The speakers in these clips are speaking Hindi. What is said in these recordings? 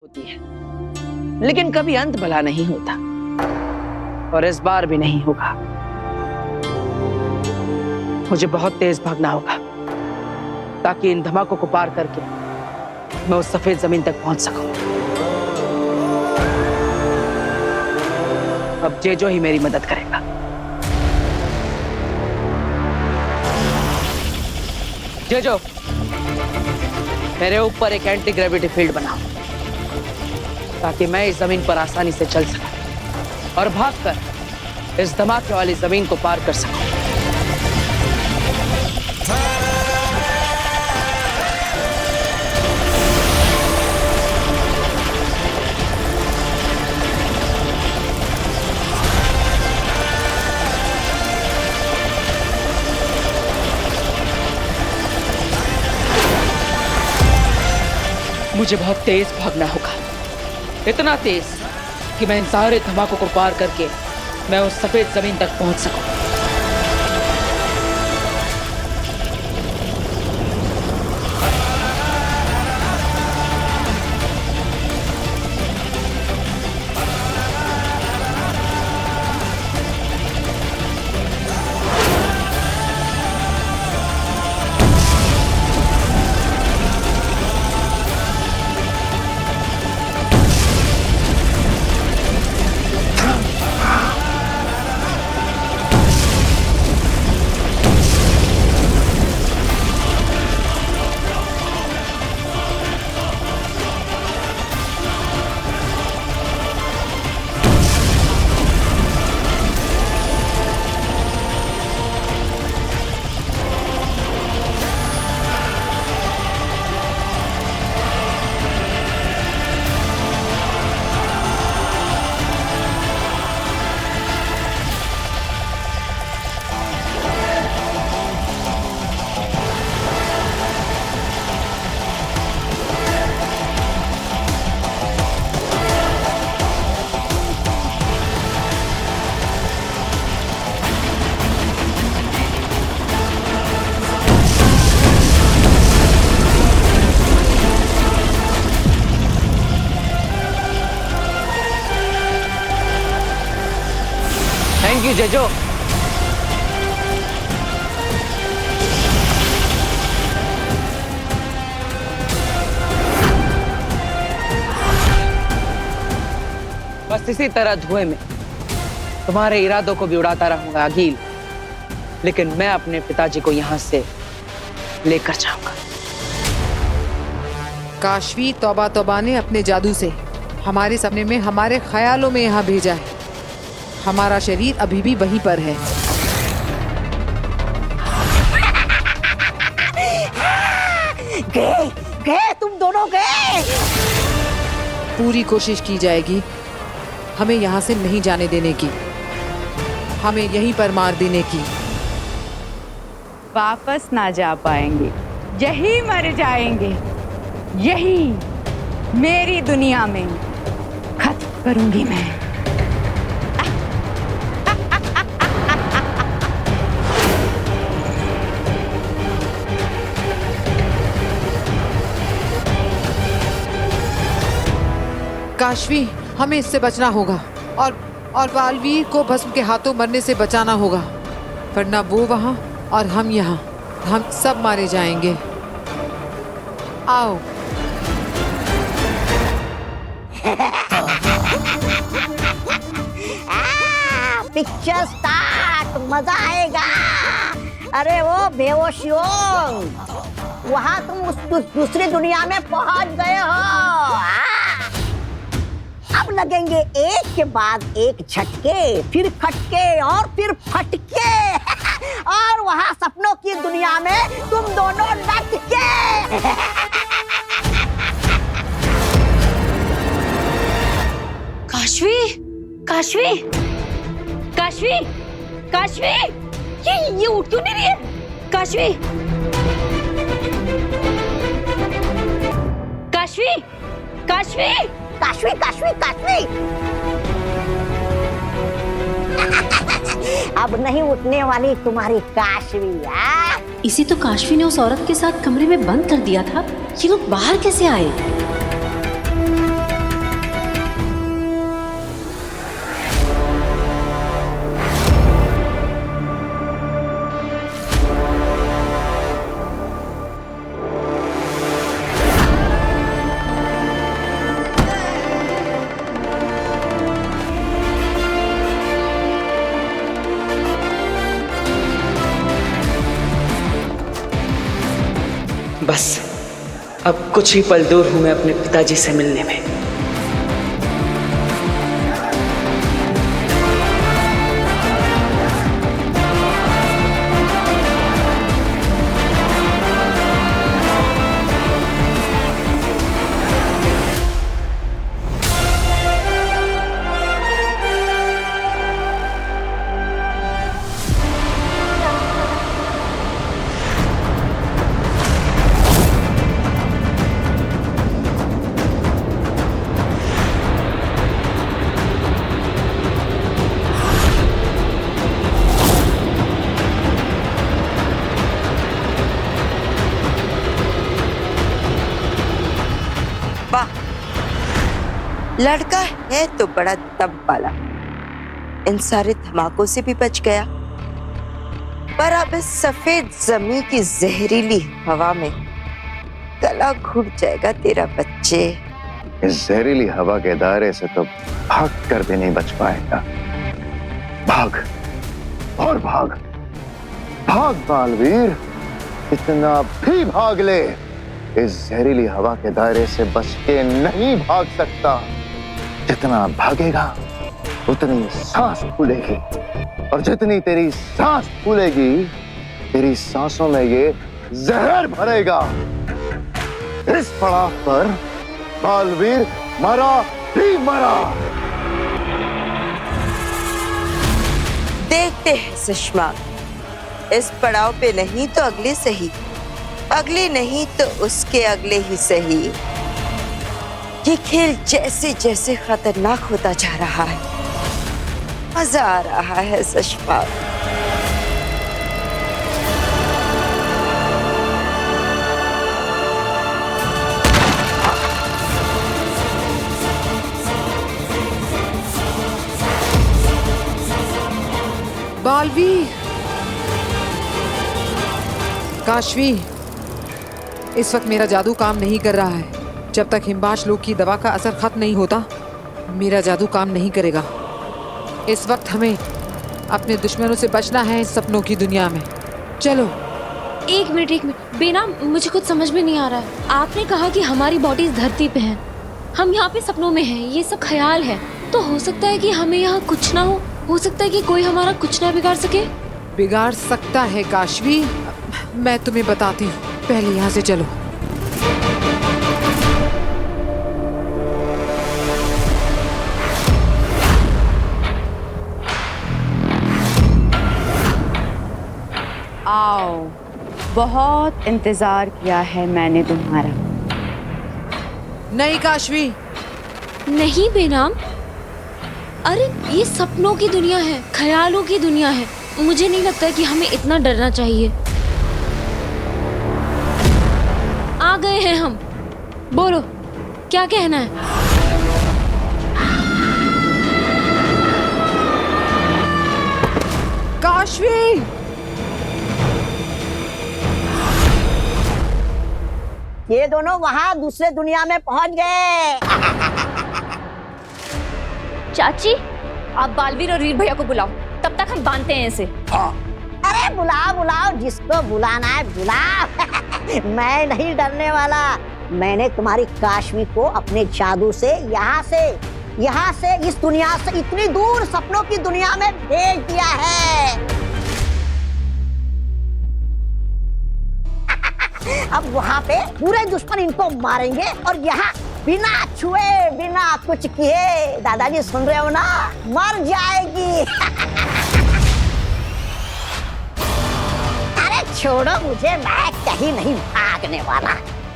होती है, लेकिन कभी अंत भला नहीं होता, और इस बार भी नहीं होगा। मुझे बहुत तेज भागना होगा ताकि इन धमाकों को पार करके मैं उस सफेद जमीन तक पहुंच सकूं। अब जेजो ही मेरी मदद करेगा। जेजो, मेरे ऊपर एक एंटी ग्रेविटी फील्ड बनाओ ताकि मैं इस जमीन पर आसानी से चल सकूं और भागकर इस धमाके वाली जमीन को पार कर सकूं। मुझे बहुत तेज भागना होगा, इतना तेज कि मैं इन सारे धमाकों को पार करके मैं उस सफेद जमीन तक पहुंच सकूं। Thank you Jeju. बस इसी तरह धुएं में तुम्हारे इरादों को भी उड़ाता रहूंगा अगील, लेकिन मैं अपने पिताजी को यहां से लेकर जाऊंगा। काशवी तौबा तौबा ने अपने जादू से हमारे सपने में, हमारे ख्यालों में यहाँ भेजा है। हमारा शरीर अभी भी वहीं पर है। गए तुम दोनों गए। पूरी कोशिश की जाएगी हमें यहाँ से नहीं जाने देने की, हमें यहीं पर मार देने की। वापस ना जा पाएंगे, यही मर जाएंगे, यही मेरी दुनिया में खत्म करूंगी मैं। काशवी, हमें इससे बचना होगा और बालवीर को भस्म के हाथों मरने से बचाना होगा, वरना वो वहां और हम यहाँ, हम सब मारे जाएंगे। आओ। पिक्चर स्टार्ट, मजा आएगा। अरे वो बेहोशियों, वहां तुम उस दूसरी दुनिया में पहुंच गए हो। अब लगेंगे एक के बाद एक झटके, फिर खटके और फिर फटके। और वहां सपनों की दुनिया में तुम दोनों लटके। काशवी, काशवी, काशवी, काशवी, ये उठ क्यों नहीं रही है? काशवी, काशवी, काशवी, काशवी, काशवी, काशवी। अब नहीं उठने वाली तुम्हारी काशवी। इसी तो काशवी ने उस औरत के साथ कमरे में बंद कर दिया था। ये लोग बाहर कैसे आए? अब कुछ ही पल दूर हूं मैं अपने पिताजी से मिलने में। लड़का है तो बड़ा दम वाला, इन सारे धमाकों से भी बच गया, पर अब इस सफेद जमीन की जहरीली हवा में गला घुट जाएगा तेरा बच्चे। इस जहरीली हवा के दायरे से तो भाग कर भी नहीं बच पाएगा। भाग और भाग, भाग बालवीर, इतना भी भाग ले, इस जहरीली हवा के दायरे से बच के नहीं भाग सकता। जितना भागेगा उतनी सांस फूलेगी, और जितनी तेरी सांस फूलेगी तेरी सांसों में ये जहर भरेगा। इस पड़ाव पर बालवीर मरा ही मरा। देखते हैं सुषमा, इस पड़ाव पे नहीं तो अगले सही, अगले नहीं तो उसके अगले ही सही। ये खेल जैसे जैसे खतरनाक होता जा रहा है, मजा आ रहा है सुषमा। बालवीर, काशवी, इस वक्त मेरा जादू काम नहीं कर रहा है। जब तक हिमबाश लोग की दवा का असर खत्म नहीं होता, मेरा जादू काम नहीं करेगा। इस वक्त हमें अपने दुश्मनों से बचना है इस सपनों की दुनिया में। चलो। एक मिनट बेनाम, मुझे कुछ समझ में नहीं आ रहा है। आपने कहा कि हमारी बॉडीज धरती पे हैं, हम यहाँ पे सपनों में हैं, ये सब ख्याल है, तो हो सकता है कि हमें यहाँ कुछ ना हो सकता है कि कोई हमारा कुछ ना बिगाड़ सके। बिगाड़ सकता है काशवी, मैं तुम्हें बताती हूँ, पहले यहाँ से चलो। आओ, बहुत इंतजार किया है मैंने तुम्हारा। नहीं काशवी, नहीं बेनाम, अरे ये सपनों की दुनिया है, ख्यालों की दुनिया है, मुझे नहीं लगता कि हमें इतना डरना चाहिए। आ गए हैं हम, बोलो क्या कहना है। काशवी, ये दोनों वहाँ दूसरे दुनिया में पहुंच गए। चाची, आप बालवीर और वीर भैया को बुलाओ, तब तक हम बांधते हैं इसे। अरे बुलाओ बुलाओ, जिसको बुलाना है बुलाओ। मैं नहीं डरने वाला। मैंने तुम्हारी काशवी को अपने जादू से यहाँ से इस दुनिया से इतनी दूर सपनों की दुनिया में भेज दिया है। अब वहाँ पे पूरे दुश्मन इनको मारेंगे और यहाँ बिना छुए बिना कुछ किए, दादाजी सुन रहे हो ना, मर जाएगी। अरे छोड़ो मुझे, मैं कहीं नहीं भागने वाला।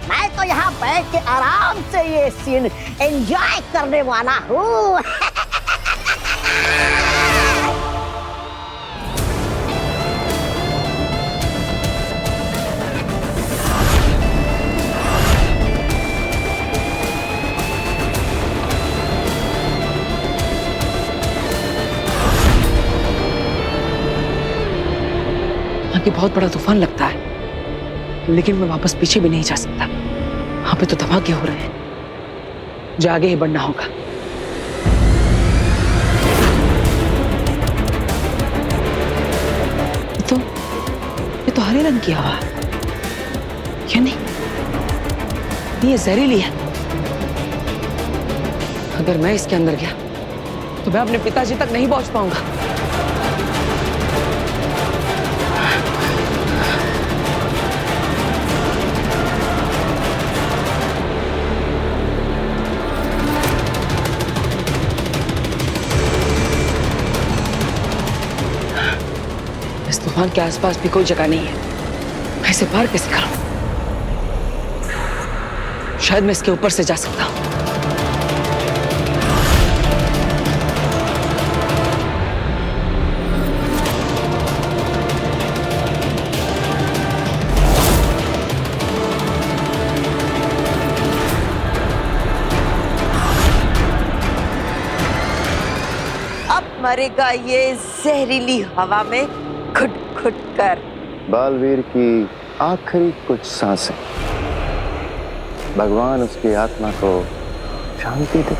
मैं तो यहाँ बैठ के आराम से ये सीन एंजॉय करने वाला हूँ। कि बहुत बड़ा तूफान लगता है, लेकिन मैं वापस पीछे भी नहीं जा सकता। वहां पे तो धमाके हो रहे हैं, जो आगे ही बढ़ना होगा। ये तो हरे रंग की हवा है, क्या नहीं? ये जहरीली है। अगर मैं इसके अंदर गया तो मैं अपने पिताजी तक नहीं पहुंच पाऊंगा। इस तूफान के आसपास भी कोई जगह नहीं है। मैं इसे पार कैसे करूं? शायद मैं इसके ऊपर से जा सकता हूं। अब मरेगा ये जहरीली हवा में घुट घुट कर। बालवीर की आखिरी कुछ सांसें, भगवान उसकी आत्मा को शांति दे।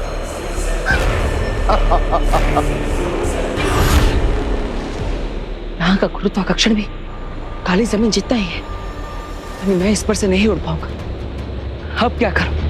यहाँ का गुरुत्वाकर्षण भी काली जमीन जितना ही है। अभी मैं इस पर से नहीं उड़ पाऊंगा। अब क्या करूं?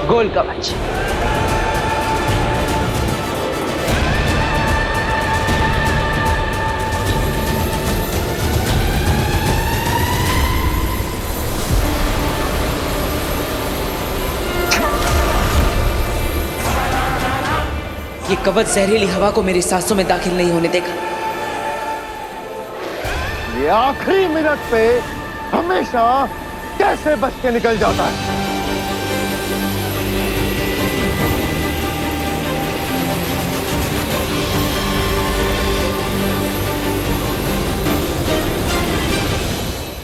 गोल कवच। ये कवच जहरीली हवा को मेरी सांसों में दाखिल नहीं होने देगा। ये आखिरी मिनट पे हमेशा कैसे बच के निकल जाता है।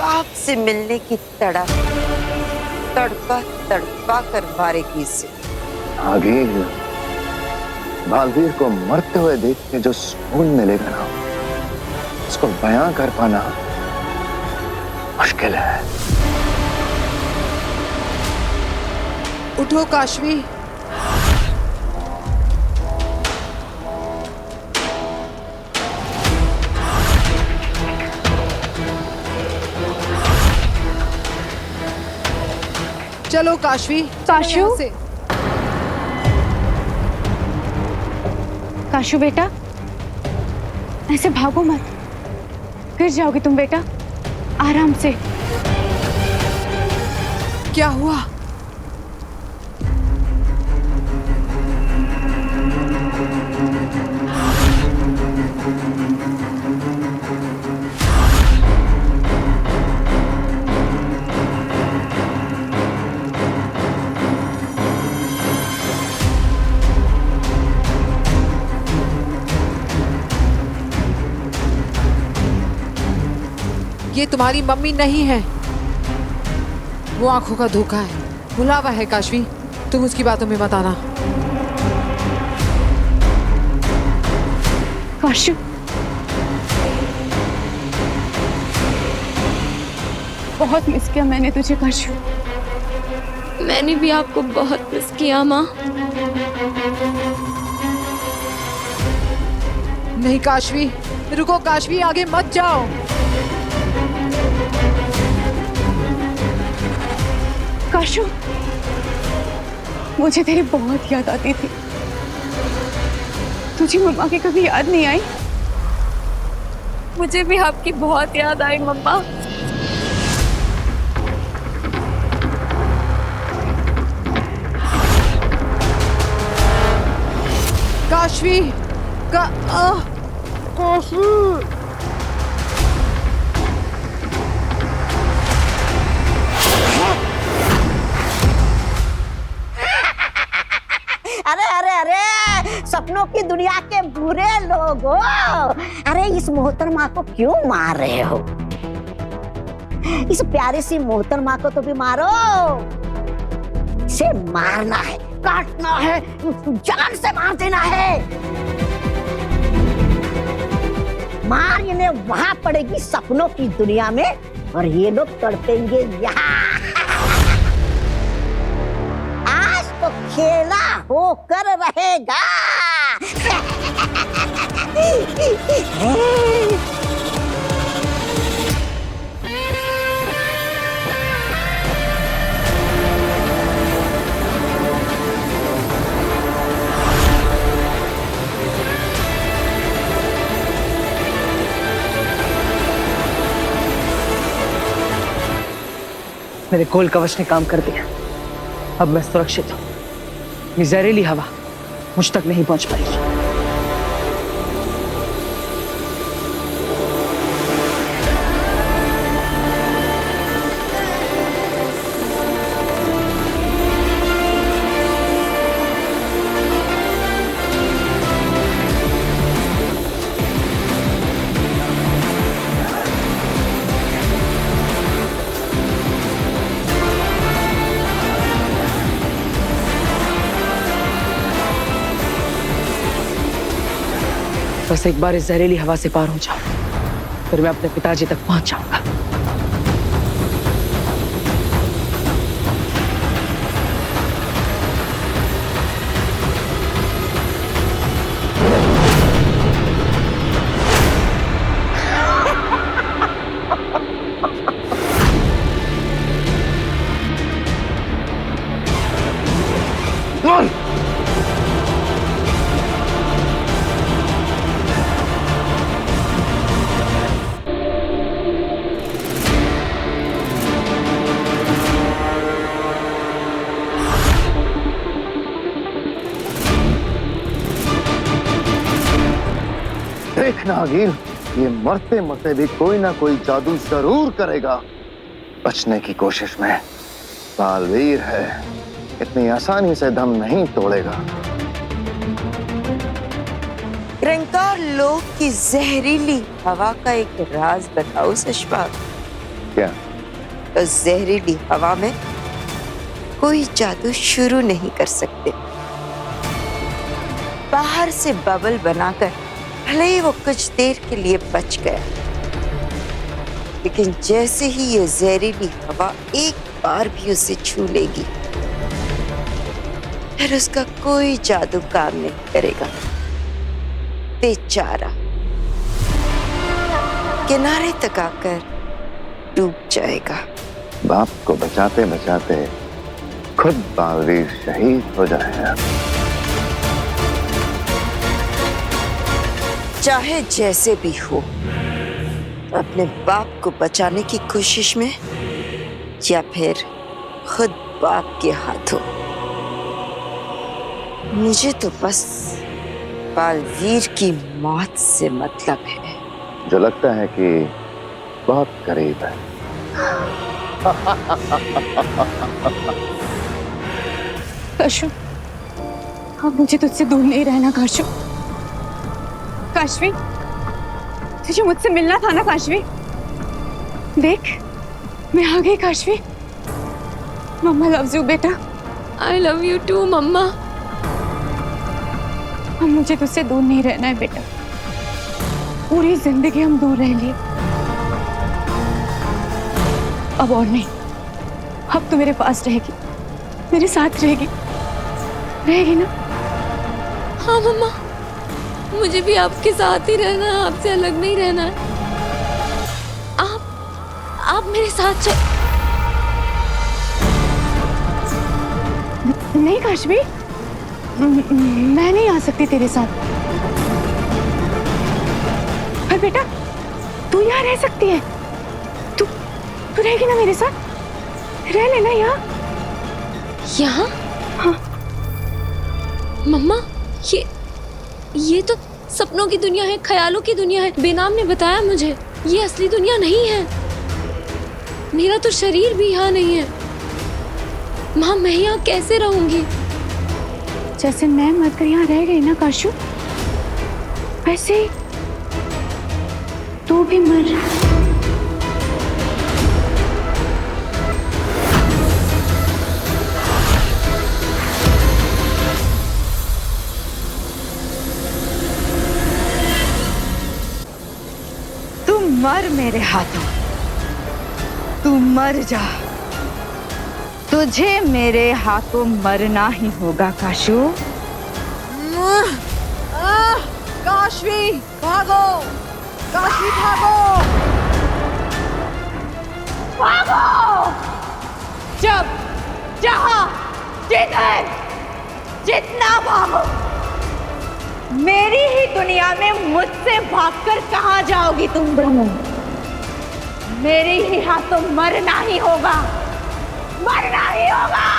आग से मिलने की तड़प, तड़पा तड़पा कर मारेगी इसे। आगे बालवीर को मरते हुए देख के जो सुकून मिलेगा ना, उसको बयां कर पाना मुश्किल है। उठो काशवी। चलो काशवी। काशू? यहाँ से। काशू बेटा, ऐसे भागो मत, गिर जाओगे तुम बेटा। आराम से। क्या हुआ? ये तुम्हारी मम्मी नहीं है, वो आंखों का धोखा है, बुलावा है। काशवी, तुम उसकी बातों में मत आना। काशू, बहुत मिस किया मैंने तुझे काशू। मैंने भी आपको बहुत मिस किया माँ। नहीं काशवी, रुको काशवी, आगे मत जाओ। काशू, मुझे तेरी बहुत याद आती थी। तुझे मम्मा की कभी याद नहीं आई? मुझे भी आपकी बहुत याद आई मम्मा। काशवी काशवी। अरे अरे अरे, सपनों की दुनिया के बुरे लोग हो। अरे इस मोहतरमा को क्यों मार रहे हो? इस प्यारी सी मोहतरमा को तो भी मारो। इसे मारना है, काटना है, जान से मार देना है। मार इन्हें वहां पड़ेगी सपनों की दुनिया में, और ये लोग तड़पेंगे यहाँ। आज तो खेला होकर रहेगा। मेरे कोल कवच ने काम कर दिया। अब मैं सुरक्षित हूँ। ये जहरीली हवा मुझ तक नहीं पहुंच पाएगी। बस एक बार इस जहरीली हवा से पार हो जाऊं, फिर मैं अपने पिताजी तक पहुंच जाऊंगा। देखना अगील, ये मरते मरते भी कोई ना कोई जादू जरूर करेगा। बचने की कोशिश में बालवीर है, इतनी आसानी से दम नहीं तोड़ेगा। रंकार लोक की जहरीली हवा का एक राज बताओ सशपाक। क्या? उस जहरीली हवा में कोई जादू शुरू नहीं कर सकते। बाहर से बबल बनाकर भले ही वो कुछ देर के लिए बच गया, लेकिन जैसे ही ये जहरीली हवा एक बार भी उसे छू लेगी, फिर उसका कोई जादू काम नहीं करेगा। बेचारा किनारे तक आकर डूब जाएगा। बाप को बचाते बचाते खुद बालवीर शहीद हो जाएगा। चाहे जैसे भी हो, अपने बाप को बचाने की कोशिश में या फिर खुद बाप के हाथों, मुझे तो बस बालवीर की मौत से मतलब है। जो लगता है कि बहुत करीब है। काशू, अब मुझे तुझसे दूर नहीं रहना काशू। काशवी, तुझे मुझसे मिलना था ना काशवी। देख, मैं आ गई काशवी। मम्मा लव्स यू बेटा। आई लव यू टू मम्मा। अब मुझे तुझसे दूर नहीं रहना है बेटा। पूरी जिंदगी हम दूर रह लिए, अब और नहीं। अब तू मेरे पास रहेगी, मेरे साथ रहेगी, रहेगी ना? हाँ मम्मा, मुझे भी आपके साथ ही रहना है, आपसे अलग नहीं रहना है। आप मेरे साथ चल। नहीं काशवी, मैं नहीं आ सकती तेरे साथ। पर बेटा, तू यहाँ रह सकती है। तू रहेगी ना मेरे साथ? रह लेना यहाँ। यहाँ? हाँ। मम्मा, ये तो सपनों की दुनिया है, ख्यालों की दुनिया है। बेनाम ने बताया मुझे, ये असली दुनिया नहीं है। मेरा तो शरीर भी यहाँ नहीं है। माँ, मैं यहाँ कैसे रहूंगी? जैसे मैं मरकर यहाँ रह गई ना काशू, वैसे ही तू भी मर। तू मर मेरे हाथों, तू मर जा, तुझे मेरे हाथों मरना ही होगा काशू। काशवी भागो, काशवी भागो, भागो! जब जहां जिधर जितना भागो, मेरी ही दुनिया में मुझसे भागकर कहां जाओगी तुम दोनों? मेरे ही हाथों मरना ही होगा, मरना ही होगा।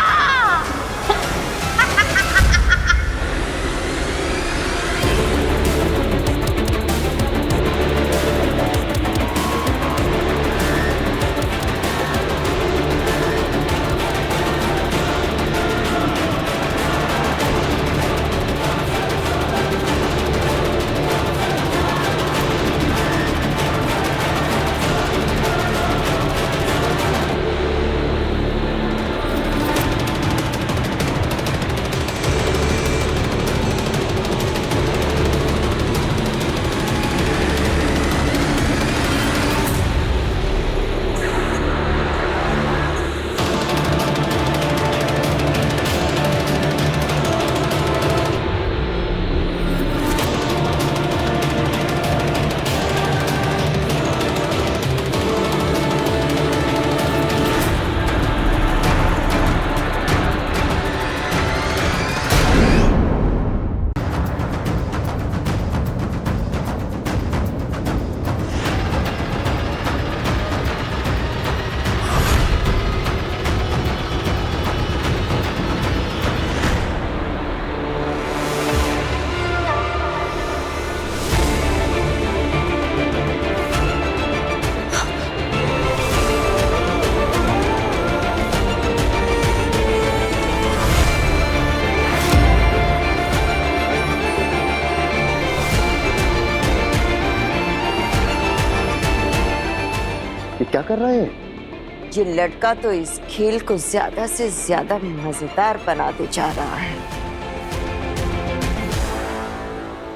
क्या कर रहे हैं? ये लड़का तो इस खेल को ज्यादा से ज्यादा मजेदार बनाते जा रहा है।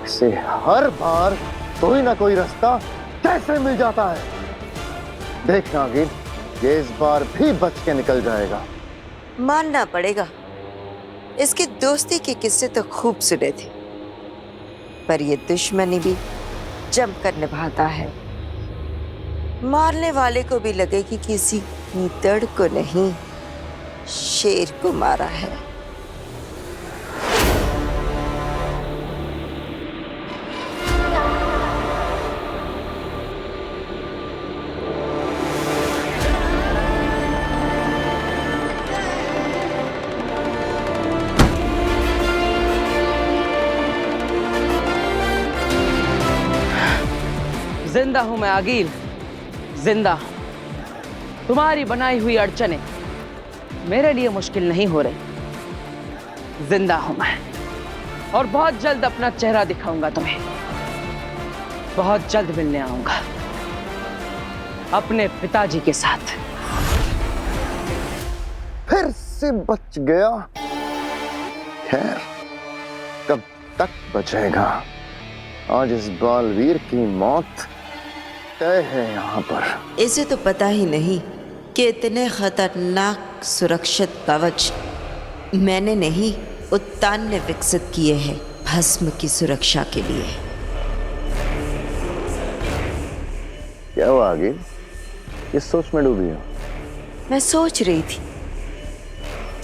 इसे हर बार कोई ना कोई रास्ता कैसे मिल जाता है। देखना नागिन, ये इस बार भी बच के निकल जाएगा। मानना पड़ेगा, इसकी दोस्ती के किस्से तो खूब सुने थे, पर ये दुश्मनी भी जमकर निभाता है। मारने वाले को भी लगे कि किसी गीदड़ को नहीं, शेर को मारा है। जिंदा हूं मैं आगिल, जिंदा हूं। तुम्हारी बनाई हुई अड़चने मेरे लिए मुश्किल नहीं हो रही। जिंदा हूं मैं और बहुत जल्द अपना चेहरा दिखाऊंगा तुम्हें। बहुत जल्द मिलने आऊंगा अपने पिताजी के साथ। फिर से बच गया। खैर, कब तक बचेगा? आज इस बालवीर की मौत तय है यहाँ पर। इसे तो पता ही नहीं कि इतने खतरनाक सुरक्षित कवच मैंने नहीं, उत्तान ने विकसित किए हैं भस्म की सुरक्षा के लिए। क्या हुआ आगे? किस सोच में डूबी हो? मैं सोच रही थी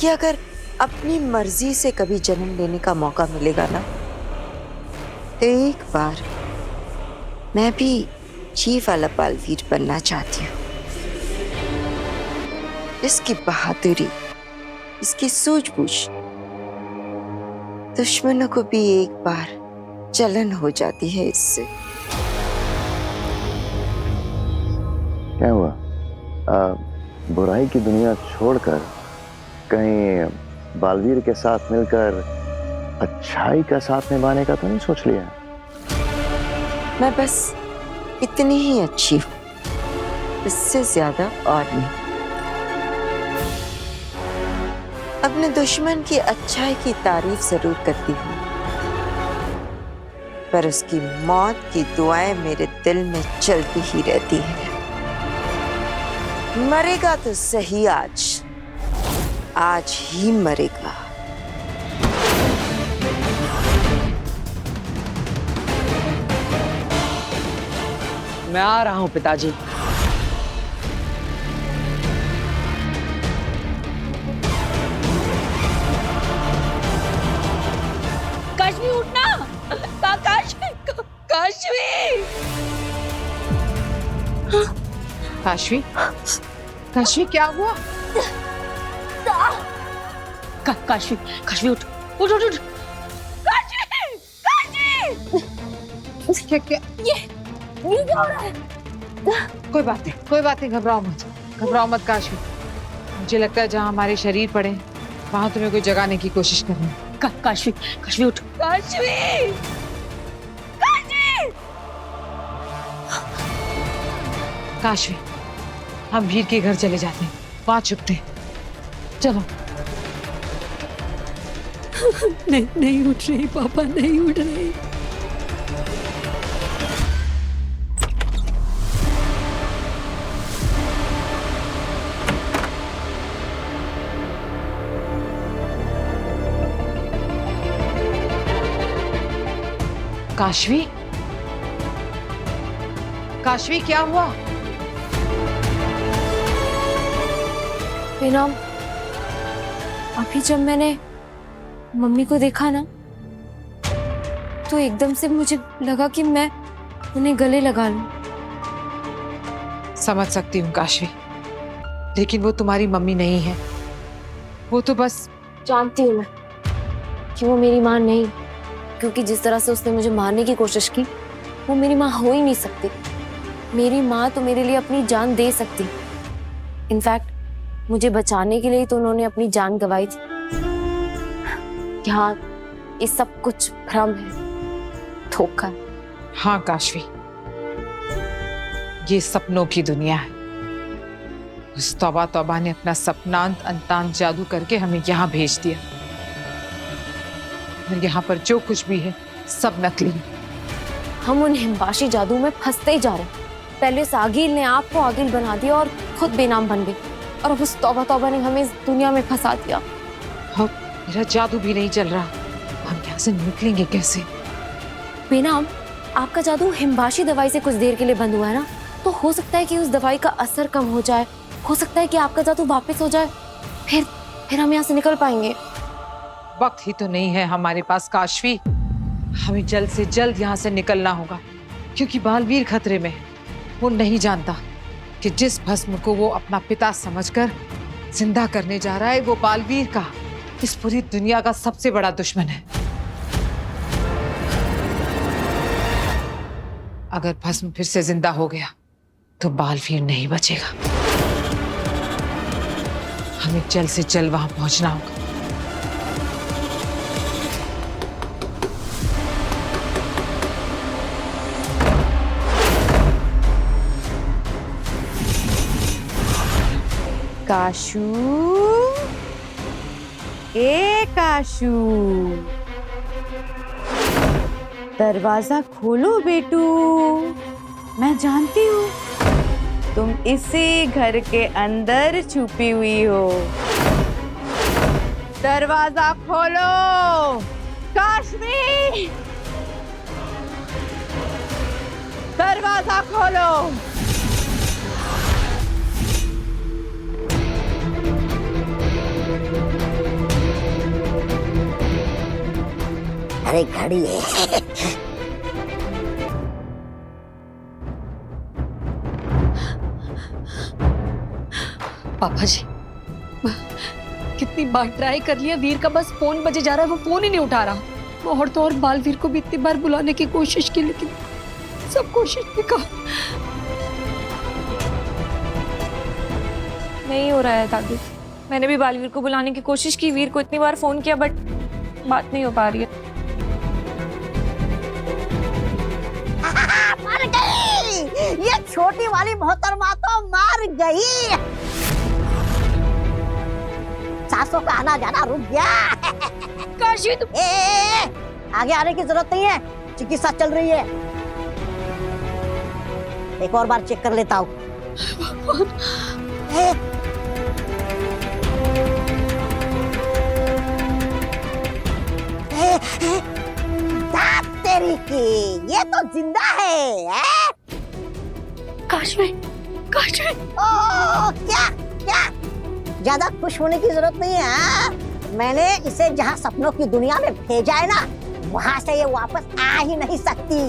कि अगर अपनी मर्जी से कभी जन्म लेने का मौका मिलेगा ना, तो एक बार मैं भी जी वाला बालवीर बनना चाहती हूँ। इसकी बहादुरी, इसकी सूझबूझ दुश्मनों को भी एक बार जलन हो जाती है इससे। क्या हुआ? बुराई की दुनिया छोड़कर कहीं बालवीर के साथ मिलकर अच्छाई का साथ निभाने का तो नहीं सोच लिया? मैं बस इतनी ही अच्छी हूँ, इससे ज्यादा और नहीं। अपने दुश्मन की अच्छाई की तारीफ जरूर करती हूँ, पर उसकी मौत की दुआएं मेरे दिल में चलती ही रहती हैं। मरेगा तो सही आज ही मरेगा। मैं आ रहा हूं पिताजी। काशवी उठना। काशवी काशवी, काशवी क्या हुआ? काशवी उठ उठ उठ उठ। क्या क्या? ये क्या हो रहा है? कोई बात नहीं, घबराओ मत काशवी। मुझे लगता है जहाँ हमारे शरीर पड़े वहां तुम्हें कोई जगाने की कोशिश करनी है। काशवी उठ। काशवी, हम वीर के घर चले जाते हैं, वहां छुपते हैं। चलो। नहीं उठ रही पापा, नहीं उठ रही। काशवी क्या हुआ? बेनाम, अभी जब मैंने मम्मी को देखा ना तो एकदम से मुझे लगा कि मैं उन्हें गले लगा लूं। समझ सकती हूँ काशवी, लेकिन वो तुम्हारी मम्मी नहीं है। वो तो बस जानती हूँ मैं कि वो मेरी माँ नहीं, क्योंकि जिस तरह से उसने मुझे मारने की कोशिश की वो मेरी माँ हो ही नहीं सकती। मेरी माँ तो मेरे लिए अपनी जान दे सकती। इनफैक्ट मुझे बचाने के लिए तो उन्होंने अपनी जान गंवाई थी। यहाँ ये सब कुछ भ्रम है, धोखा है। हाँ काशवी, ये सपनों की दुनिया है। उस तौबा ने अपना सपनांत अंतांत जादू करके हमें यहाँ भेज दिया। और यहाँ पर जो कुछ भी है सब नकली है। हम उन हिमवाशी जादू में फंसते ही जा रहे हैं। पहले उस आगिल ने आपको आगिल बना दिया और खुद बेनाम बन गई, और अब उस तौबा ने हमें इस दुनिया में फंसा दिया। हाँ, मेरा जादू भी नहीं चल रहा। हम यहाँ से निकलेंगे कैसे? बेनाम, आपका जादू हिमवाशी दवाई से कुछ देर के लिए बंद हुआ है ना, तो हो सकता है कि उस दवाई का असर कम हो जाए। हो सकता है कि आपका जादू वापस हो जाए, फिर हम यहाँ से निकल पाएंगे। वक्त ही तो नहीं है हमारे पास काशवी। हमें जल्द से जल्द यहाँ से निकलना होगा, क्योंकि बालवीर खतरे में है। वो नहीं जानता कि जिस भस्म को वो अपना पिता समझकर जिंदा करने जा रहा है, वो बालवीर का, इस पूरी दुनिया का सबसे बड़ा दुश्मन है। अगर भस्म फिर से जिंदा हो गया तो बालवीर नहीं बचेगा। हमें जल्द से जल्द वहां पहुंचना होगा। काशू, ए काशू, दरवाजा खोलो बेटू। मैं जानती हूँ तुम इसी घर के अंदर छुपी हुई हो। दरवाजा खोलो काशवी, दरवाजा खोलो। अरे घड़ी है। पापा जी, कितनी बार ट्राई कर लिया, वीर का बस फोन बजे जा रहा है, वो फोन ही नहीं उठा रहा। और तो और बालवीर को भी इतनी बार बुलाने की कोशिश की, लेकिन सब कोशिश बेकार। नहीं हो रहा है दादी। मैंने भी बालवीर को बुलाने की कोशिश की, वीर को इतनी बार फोन किया, बट बात नहीं हो पा रही है। मर गई, ये छोटी वाली मोहतरमा तो मर गई। सासों का आना जाना रुक गया। काशी तुम आगे आने की जरूरत नहीं है, चिकित्सा चल रही है। एक और बार चेक कर लेता हूँ। दांत तेरी की, ये तो जिंदा है? काशवी, काशवी। ओ, क्या क्या? ज्यादा खुश होने की जरूरत नहीं है। हाँ? मैंने इसे जहाँ सपनों की दुनिया में भेजा है ना, वहां से ये वापस आ ही नहीं सकती।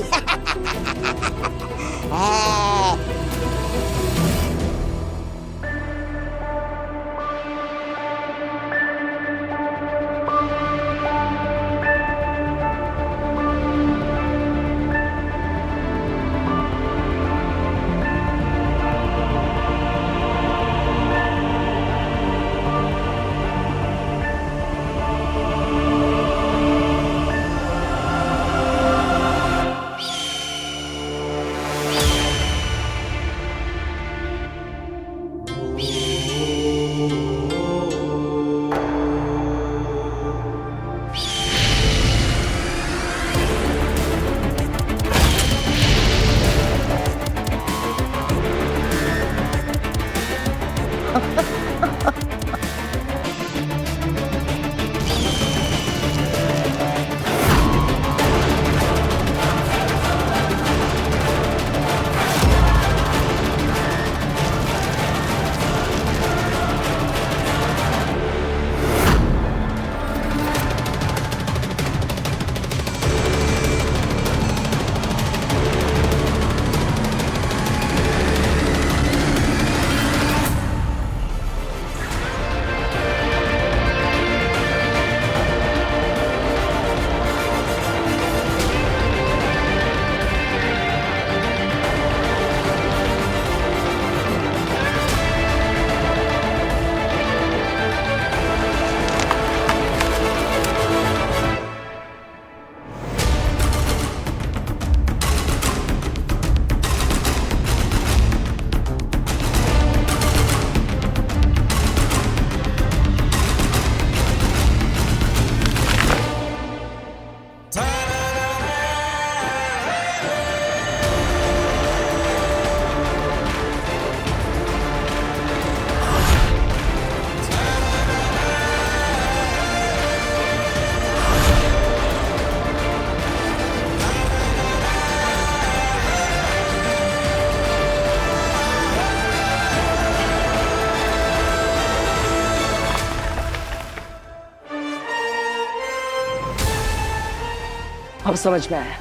अब समझ में आया,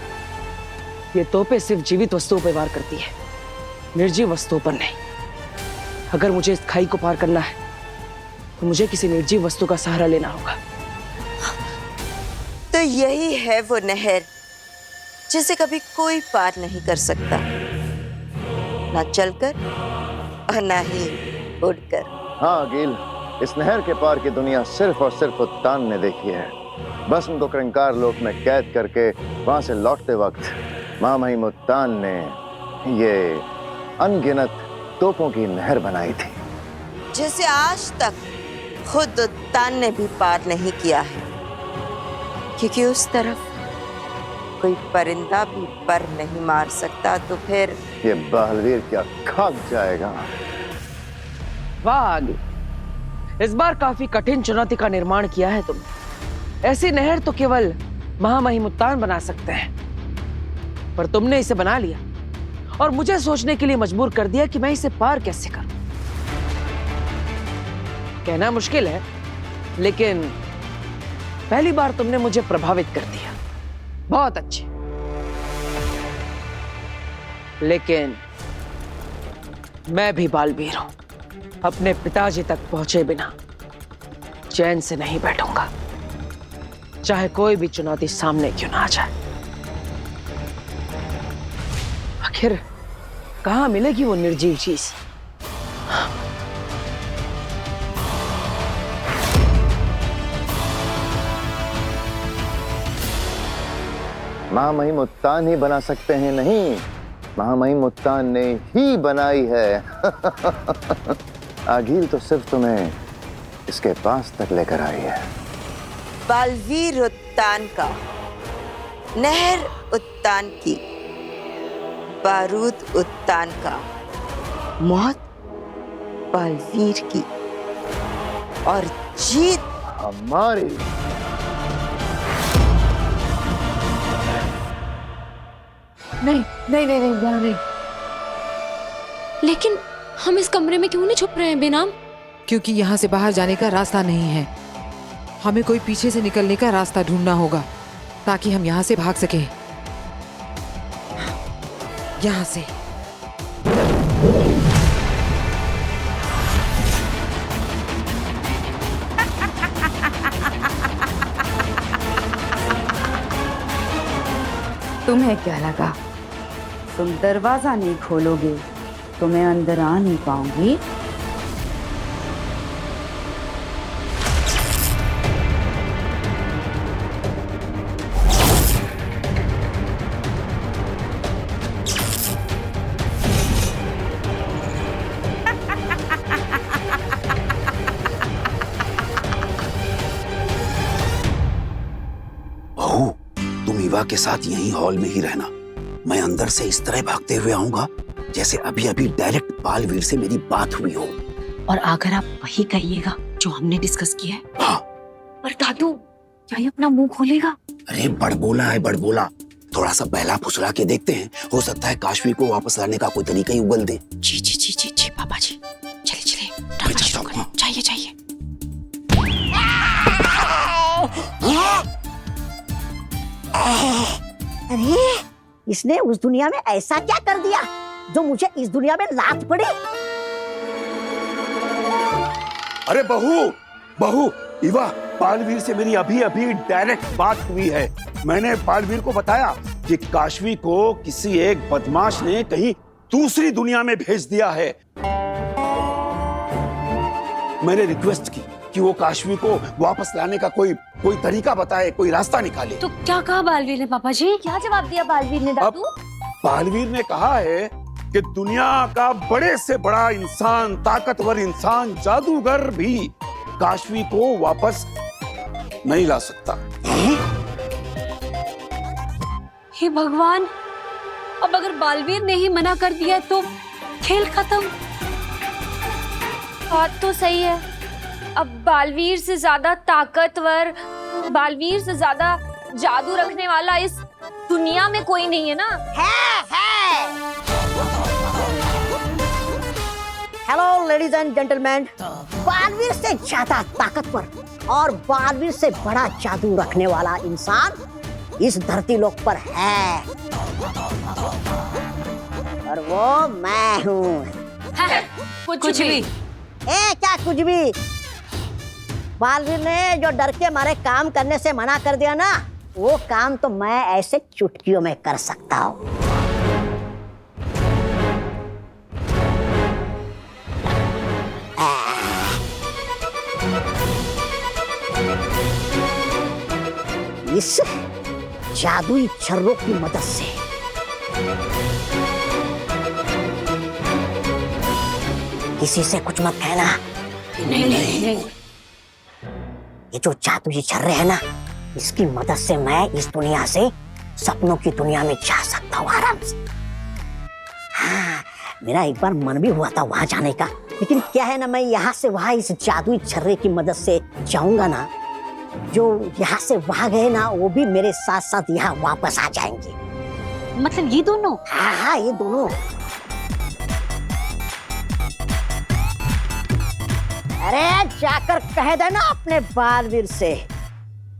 ये तोपें सिर्फ जीवित वस्तुओं पर वार करती है, निर्जीव वस्तुओं पर नहीं। अगर मुझे इस खाई को पार करना है तो मुझे किसी निर्जीव वस्तु का सहारा लेना होगा। तो यही है वो नहर जिसे कभी कोई पार नहीं कर सकता, ना चलकर और ना ही उड़कर। हाँ अकील, इस नहर के पार की दुनिया सिर्फ और सिर्फ उत्तान ने देखी है। बस उनको क्रंकार लोक में कैद करके वहां से लौटते वक्त महामहिम उत्तान ने ये अनगिनत तोपों की नहर बनाई थी, जिसे आज तक खुद उत्तान ने भी पार नहीं किया है, क्योंकि उस तरफ कोई परिंदा भी पर नहीं मार सकता। तो फिर ये बलवीर क्या खाक जाएगा। वाह आगे, इस बार काफी कठिन चुनौती का निर्माण किया है तुमने। ऐसी नहर तो केवल महामहिम उत्तान बना सकते हैं, पर तुमने इसे बना लिया और मुझे सोचने के लिए मजबूर कर दिया कि मैं इसे पार कैसे करूं। कहना मुश्किल है, लेकिन पहली बार तुमने मुझे प्रभावित कर दिया। बहुत अच्छे, लेकिन मैं भी बालवीर हूं। अपने पिताजी तक पहुंचे बिना चैन से नहीं बैठूंगा, चाहे कोई भी चुनौती सामने क्यों ना आ जाए। आखिर कहां मिलेगी वो निर्जीव चीज? महामहिम उत्तान ही बना सकते हैं, नहीं, महामहिम उत्तान ने ही बनाई है। आगील तो सिर्फ तुम्हें इसके पास तक लेकर आई है। बालवीर उत्तान का, नहर उत्तान की, बारूद उत्तान का, मौत बालवीर की और जीत हमारी। नहीं नहीं नहीं नहीं यहाँ नहीं। लेकिन हम इस कमरे में क्यों नहीं छुप रहे हैं बेनाम? क्योंकि यहाँ से बाहर जाने का रास्ता नहीं है। हमें कोई पीछे से निकलने का रास्ता ढूंढना होगा ताकि हम यहाँ से भाग सकें। यहाँ से। तुम्हें क्या लगा तुम दरवाजा नहीं खोलोगे तो मैं अंदर आ नहीं पाऊंगी? बहू, तुम ईवा के साथ यहीं हॉल में ही रहना। मैं अंदर से इस तरह भागते हुए आऊंगा जैसे अभी अभी डायरेक्ट बालवीर से मेरी बात हुई हो। और अगर आप वही कहिएगा जो हमने डिस्कस किया है। हाँ। पर दादू, क्या ये अपना मुंह खोलेगा? अरे बड़बोला है बड़बोला, थोड़ा सा बहला फुसला के देखते हैं, हो सकता है काशवी को वापस लाने का कोई तरीका ही उगल दे। जी जी जी जी जी पापा जी, चले चले मैं ड्रामा चलता शुरू हूँ। करें। चाहिए चाहिए। अरे इसने उस दुनिया में ऐसा क्या कर दिया जो मुझे इस दुनिया में लात पड़ी? अरे बहू बहू, ईवा, बालवीर से मेरी अभी अभी डायरेक्ट बात हुई है। मैंने बालवीर को बताया कि काशवी को किसी एक बदमाश ने कहीं दूसरी दुनिया में भेज दिया है। मैंने रिक्वेस्ट की कि वो काशवी को वापस लाने का कोई तरीका बताए, कोई रास्ता निकाले। तो क्या कहा बालवीर ने पापा जी? क्या जवाब दिया बालवीर ने दादू? बालवीर ने कहा है कि दुनिया का बड़े से बड़ा इंसान, ताकतवर इंसान, जादूगर भी काशवी को वापस नहीं ला सकता। हे भगवान, अब अगर बालवीर ने ही मना कर दिया तो खेल खत्म। बात तो सही है। अब बालवीर से ज्यादा ताकतवर, बालवीर से ज्यादा जादू रखने वाला इस दुनिया में कोई नहीं है ना। है। Hello ladies and gentleman, Baalveer से ज्यादा ताकतवर और बालवीर से बड़ा जादू रखने वाला इंसान इस धरती लोक पर है, और वो मैं हूँ। कुछ भी। क्या कुछ भी? बालवीर ने जो डर के मारे काम करने से मना कर दिया ना, वो काम तो मैं ऐसे चुटकियों में कर सकता हूँ। इस जादुई छर्रों की मदद से किसी से कुछ मत कहना। नहीं। ये जो जादुई छर्रे है ना, इसकी मदद से मैं इस दुनिया से सपनों की दुनिया में जा सकता हूँ आराम से। हाँ, मेरा एक बार मन भी हुआ था वहां जाने का, लेकिन क्या है ना, मैं यहाँ से वहां इस जादुई छर्रे की मदद से जाऊंगा ना, जो यहाँ से वहां गए ना, वो भी मेरे साथ साथ यहाँ वापस आ जाएंगे। मतलब ये दोनों? हाँ, ये दोनों। अरे जाकर कह देना अपने बालवीर से,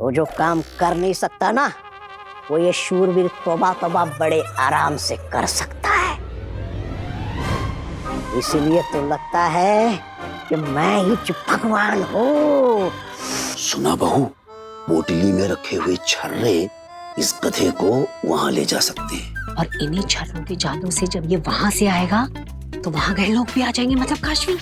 वो जो काम कर नहीं सकता ना, वो ये शूरवीर तौबा तौबा बड़े आराम से कर सकता है। इसीलिए तो लगता है कि मैं ही भगवान हूँ। सुना बहू, पोटली में रखे हुए छर्रे इस गधे को वहां ले जा सकते हैं। और इन्हीं छर्रों के जादू से जब ये वहां से आएगा तो वहां गए लोग भी आ जाएंगे, मतलब काशवी।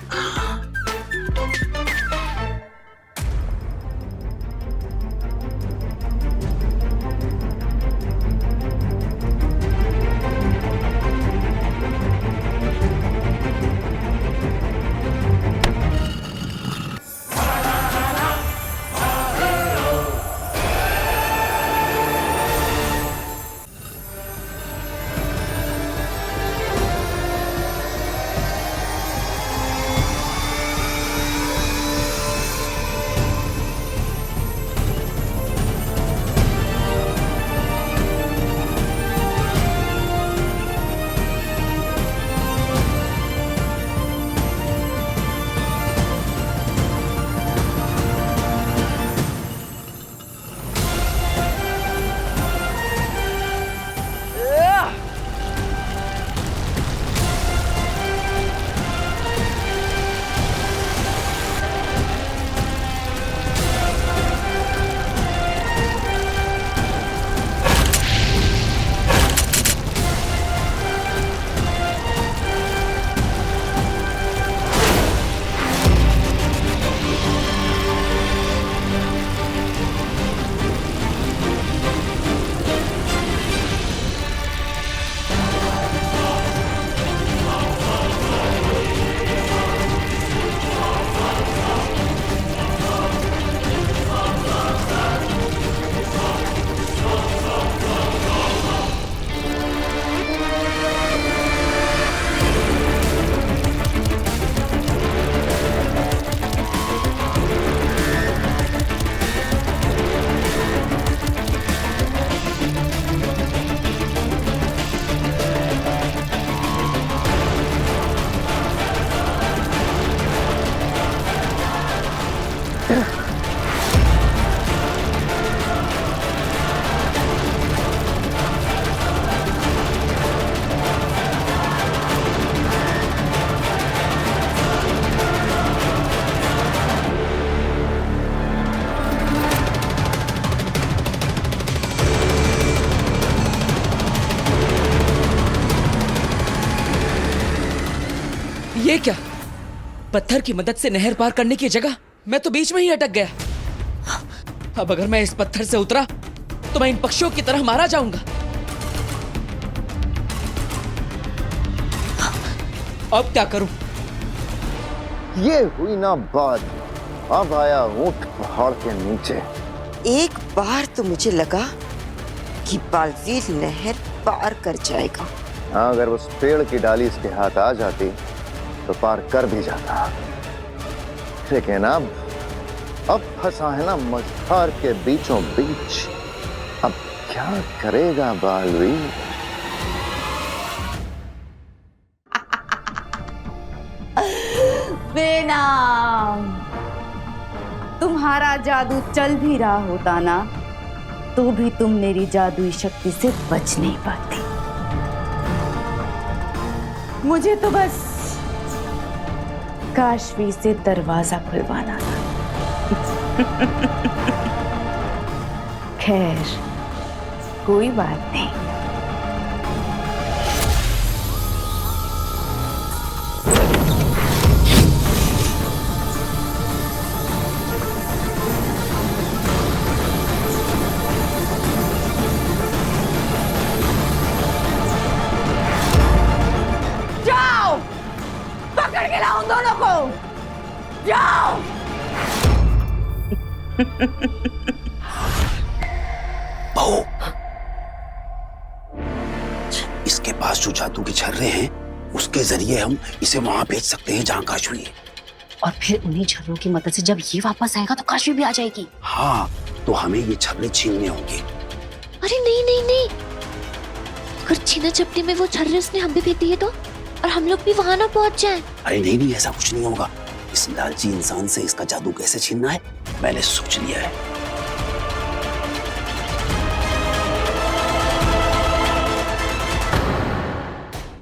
ये क्या? पत्थर की मदद से नहर पार करने की जगह मैं तो बीच में ही अटक गया। अब अगर मैं इस पत्थर से उतरा तो मैं इन पक्षियों की तरह मारा जाऊंगा। अब क्या करूं? ये हुई ना बात। अब आया ऊंट पहाड़ के नीचे। एक बार तो मुझे लगा कि बालवीर नहर पार कर जाएगा। हाँ, अगर उस पेड़ की डाली इसके हाथ आ जाती तो पार कर भी जाता। लेकिन अब फंसा है ना मझधार के बीचों बीच। अब क्या करेगा बालवीर? बेनाम, तुम्हारा जादू चल भी रहा होता ना तो भी तुम मेरी जादुई शक्ति से बच नहीं पाती। मुझे तो बस काशवी से दरवाजा खुलवाना था। खैर, कोई बात नहीं। जाओ, पकड़ के लाओ उन दोनों को। जाओ। बहू, इसके पास जो जादू के छर्रे हैं उसके जरिए हम इसे वहां भेज सकते हैं जहां काशवी है। और फिर उन्हीं छर्रों की मदद से जब ये वापस आएगा तो काशवी भी आ जाएगी। हाँ, तो हमें ये छर्रे छीनने होंगे। अरे नहीं नहीं नहीं, अगर छीना झपटी में वो छर्रे उसने हम भी फेंक दिए तो, और हम लोग भी वहां ना पहुंच जाएं। अरे नहीं नहीं, ऐसा कुछ नहीं होगा। इस लालची इंसान से इसका जादू कैसे छीनना है मैंने सोच लिया है।